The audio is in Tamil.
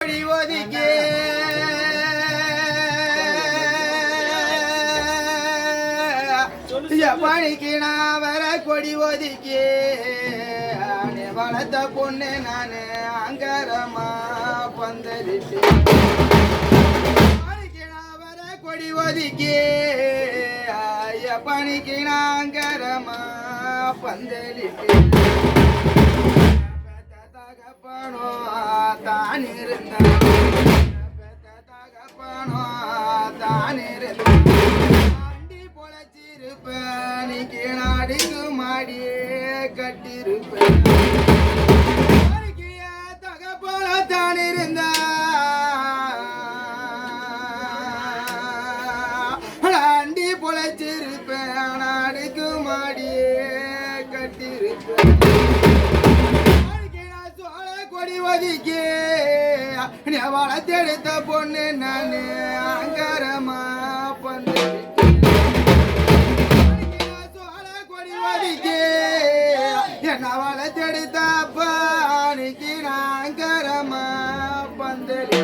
ஒதுக்கி பணிக்கு நான் வர கொடி ஒதுக்கி வளர்த்த பொண்ணு நானு அங்கரமா பந்தரிட்டு பணிக்கு நான் வர கொடி ஒதுக்கி பணிக்கு நான் அங்கரமா பந்தலிட்டு தகப்பனோ தான் இருந்தான் தகப்பனோ தான் இருந்தான் அண்டி பொழைச்சிருப்பேன் நீ கீழாடிக்கு மாடியே கட்டிருப்பேன் தகப்பன தான் இருந்தான் அண்டி பொழைச்சிருப்பேன் நாடுக்கு மாடியே கட்டிருப்பேன் ஒதுக்கி வளர்த்தெடுத்த பொண்ணு நானு அங்கரமா பந்து கொடி ஒதுக்கி என்ன வளர்த்தெடுத்த பாணிக்கு நான் அங்கரமா பந்தலி